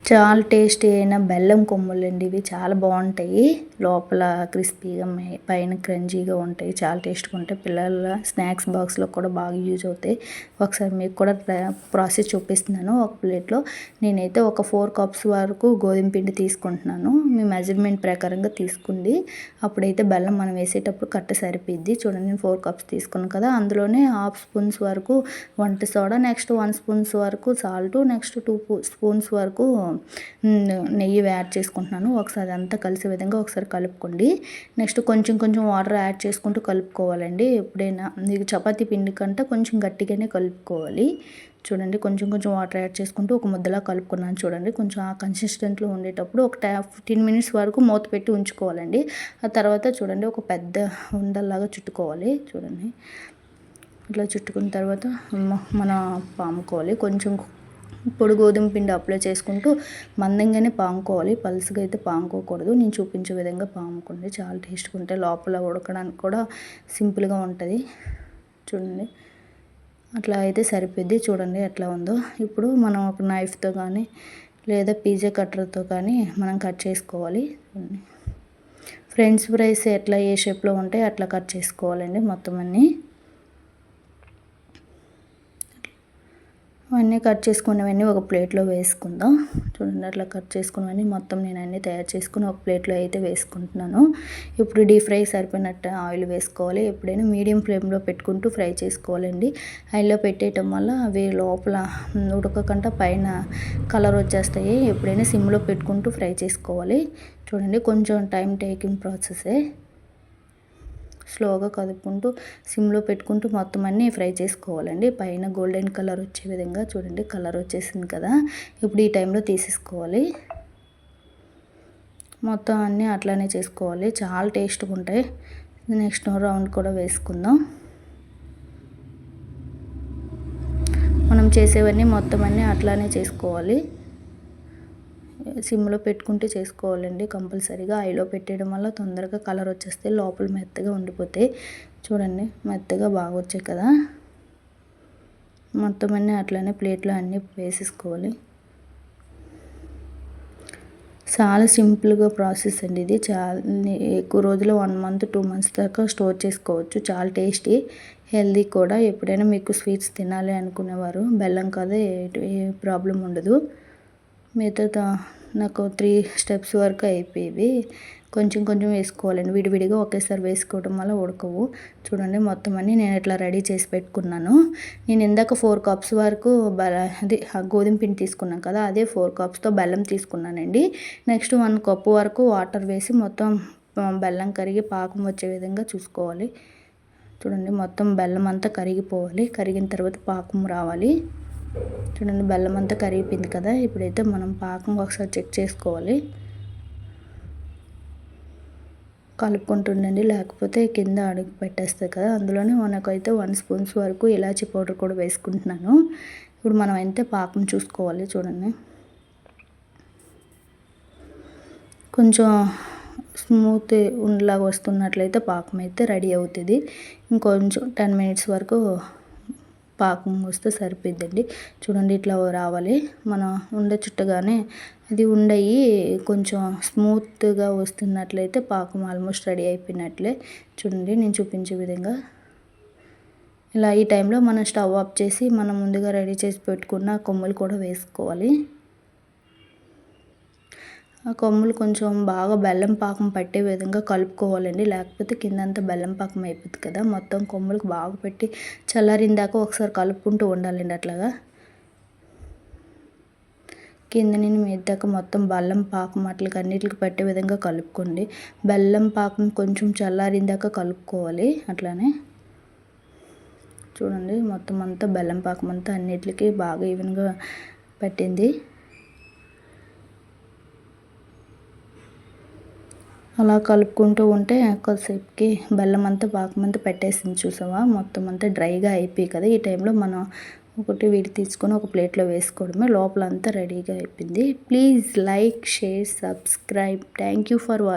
చాలా టేస్టీ అయిన బెల్లం కొమ్ములండి ఇవి. చాలా బాగుంటాయి. లోపల క్రిస్పీగా పైన క్రంచీగా ఉంటాయి. చాలా టేస్ట్గా ఉంటాయి. పిల్లల స్నాక్స్ బాక్స్లో కూడా బాగా యూజ్ అవుతాయి. ఒకసారి మీకు కూడా ప్రాసెస్ చూపిస్తున్నాను. ఒక ప్లేట్లో నేనైతే ఒక 4 కప్స్ వరకు గోధుమ పిండి తీసుకుంటున్నాను. మీ మెజర్మెంట్ ప్రకారంగా తీసుకుంది. అప్పుడైతే బెల్లం మనం వేసేటప్పుడు కట్ట సరిపోద్ది. చూడండి, నేను 4 కప్స్ తీసుకున్నాను కదా, అందులోనే హాఫ్ స్పూన్స్ వరకు వంట సోడా, నెక్స్ట్ 1 స్పూన్స్ వరకు సాల్ట్, నెక్స్ట్ 2 స్పూన్స్ వరకు నెయ్యి యాడ్ చేసుకుంటున్నాను. ఒకసారి అంతా కలిసే విధంగా ఒకసారి కలుపుకోండి. నెక్స్ట్ కొంచెం కొంచెం వాటర్ యాడ్ చేసుకుంటూ కలుపుకోవాలండి. ఎప్పుడైనా మీకు చపాతీ పిండి కంటే కొంచెం గట్టిగానే కలుపుకోవాలి. చూడండి, కొంచెం కొంచెం వాటర్ యాడ్ చేసుకుంటూ ఒక ముద్దలా కలుపుకున్నాను. చూడండి, కొంచెం ఆ కన్సిస్టెంట్లో ఉండేటప్పుడు ఒక 15 మినిట్స్ వరకు మూత పెట్టి ఉంచుకోవాలండి. ఆ తర్వాత చూడండి, ఒక పెద్ద ఉండల్లాగా చుట్టుకోవాలి. చూడండి, ఇట్లా చుట్టుకున్న తర్వాత మనం పాముకోవాలి. కొంచెం పొడి గోధుమ పిండి అప్లై చేసుకుంటూ మందంగానే పాముకోవాలి. పలుసుగా అయితే పాముకోకూడదు. నేను చూపించే విధంగా పాముకోండి. చాలా టేస్ట్గా ఉంటాయి. లోపల ఉడకడానికి కూడా సింపుల్గా ఉంటుంది. చూడండి, అట్లా అయితే సరిపోద్ది. చూడండి ఎట్లా ఉందో. ఇప్పుడు మనం ఒక నైఫ్తో కానీ లేదా పిజ్జా కట్టర్తో కానీ మనం కట్ చేసుకోవాలి. ఫ్రెంచ్ ఫ్రైస్ ఎట్లా ఏ షేప్లో ఉంటాయి అట్లా కట్ చేసుకోవాలండి. మొత్తం అన్నీ కట్ చేసుకున్నవన్నీ ఒక ప్లేట్లో వేసుకుందాం. చూడండి, అట్లా కట్ చేసుకున్నవన్నీ మొత్తం నేను అన్నీ తయారు చేసుకుని ఒక ప్లేట్లో అయితే వేసుకుంటున్నాను. ఇప్పుడు డీప్ ఫ్రై సరిపోయినట్టు ఆయిల్ వేసుకోవాలి. ఎప్పుడైనా మీడియం ఫ్లేమ్లో పెట్టుకుంటూ ఫ్రై చేసుకోవాలండి. ఆయిల్లో పెట్టేయటం వల్ల అవి లోపల ఉడకకుండా పైన కలర్ వచ్చేస్తాయి. ఎప్పుడైనా సిమ్లో పెట్టుకుంటూ ఫ్రై చేసుకోవాలి. చూడండి, కొంచెం టైం టేకింగ్ ప్రాసెసే. స్లోగా కదుపుకుంటూ సిమ్లో పెట్టుకుంటూ మొత్తం అన్నీ ఫ్రై చేసుకోవాలండి. పైన గోల్డెన్ కలర్ వచ్చే విధంగా. చూడండి, కలర్ వచ్చేసింది కదా. ఇప్పుడు ఈ టైంలో తీసేసుకోవాలి. మొత్తం అన్నీ అట్లానే చేసుకోవాలి. చాలా టేస్ట్గా ఉంటాయి. నెక్స్ట్ రౌండ్ కూడా వేసుకుందాం. మనం చేసేవన్నీ మొత్తం అన్నీ అట్లానే చేసుకోవాలి. సిమ్లో పెట్టుకుంటే చేసుకోవాలండి కంపల్సరీగా. ఆయిల్లో పెట్టేయడం వల్ల తొందరగా కలర్ వచ్చేస్తే లోపల మెత్తగా ఉండిపోతాయి. చూడండి, మెత్తగా బాగా వచ్చాయి కదా. మొత్తం అన్నీ అట్లానే ప్లేట్లో అన్నీ వేసేసుకోవాలి. చాలా సింపుల్గా ప్రాసెస్ అండి ఇది. చాలా ఎక్కువ రోజులు 1 మంత్ 2 మంత్స్ దాకా స్టోర్ చేసుకోవచ్చు. చాలా టేస్టీ, హెల్దీ కూడా. ఎప్పుడైనా మీకు స్వీట్స్ తినాలి అనుకునేవారు బెల్లం కదా, ఏ ప్రాబ్లం ఉండదు. మిగతా నాకు 3 స్టెప్స్ వరకు అయిపోయేవి. కొంచెం కొంచెం వేసుకోవాలండి. విడివిడిగా ఒకేసారి వేసుకోవడం వల్ల ఉడకవు. చూడండి, మొత్తం అన్నీ నేను ఇట్లా రెడీ చేసి పెట్టుకున్నాను. నేను ఇందాక 4 కప్స్ వరకు గోధుమ పిండి తీసుకున్నాను కదా, అదే 4 కప్స్తో బెల్లం తీసుకున్నానండి. నెక్స్ట్ 1 కప్పు వరకు వాటర్ వేసి మొత్తం బెల్లం కరిగి పాకం వచ్చే విధంగా చూసుకోవాలి. చూడండి, మొత్తం బెల్లం అంతా కరిగిపోవాలి. కరిగిన తర్వాత పాకం రావాలి. చూడండి, బెల్లం అంతా కరిగిపోయింది కదా. ఇప్పుడైతే మనం పాకం ఒకసారి చెక్ చేసుకోవాలి. కలుపుకుంటుండండి, లేకపోతే కింద అడుగు పెట్టేస్తుంది కదా. అందులోనే మనకైతే 1 స్పూన్స్ వరకు ఇలాచీ పౌడర్ కూడా వేసుకుంటున్నాను. ఇప్పుడు మనం అయితే పాకం చూసుకోవాలి. చూడండి, కొంచెం స్మూత్ ఉండలాగా వస్తున్నట్లయితే పాకం అయితే రెడీ అవుతుంది. ఇంకొంచెం 10 మినిట్స్ వరకు పాకం వస్తే సరిపోద్దండి. చూడండి, ఇట్లా రావాలి. మనం చుట్టగానే అది ఉండయి కొంచెం స్మూత్గా వస్తున్నట్లయితే పాకం ఆల్మోస్ట్ రెడీ అయిపోయినట్లే. చూడండి, నేను చూపించే విధంగా ఇలా ఈ టైంలో మనం స్టవ్ ఆఫ్ చేసి మనం ముందుగా రెడీ చేసి పెట్టుకున్న కొమ్ములు కూడా వేసుకోవాలి. ఆ కొమ్ములు కొంచెం బాగా బెల్లం పాకం పట్టే విధంగా కలుపుకోవాలండి. లేకపోతే కిందంతా బెల్లం పాకం అయిపోతుంది కదా. మొత్తం కొమ్ములకు బాగా పెట్టి చల్లారిందాక ఒకసారి కలుపుకుంటూ ఉండాలండి. అట్లాగా కింద నుండి మీద దాకా మొత్తం బెల్లం పాకం అట్లకి అన్నిటికి పట్టే విధంగా కలుపుకోండి. బెల్లం పాకం కొంచెం చల్లారిందాక కలుపుకోవాలి. అట్లానే చూడండి, మొత్తం అంతా బెల్లం పాకం అంతా అన్నిటికీ బాగా ఈవెన్గా పట్టింది. అలా కలుపుకుంటూ ఉంటే కొద్దిసేపుకి బెల్లం అంతా పాకం అంతా పెట్టేసింది. చూసావా, మొత్తం అంతా డ్రైగా అయిపోయి కదా. ఈ టైంలో మనం ఒకటి వీడి తీసుకొని ఒక ప్లేట్లో వేసుకోవడమే. లోపల అంతా రెడీగా అయిపోయింది. Please like, share, subscribe. Thank you for watching.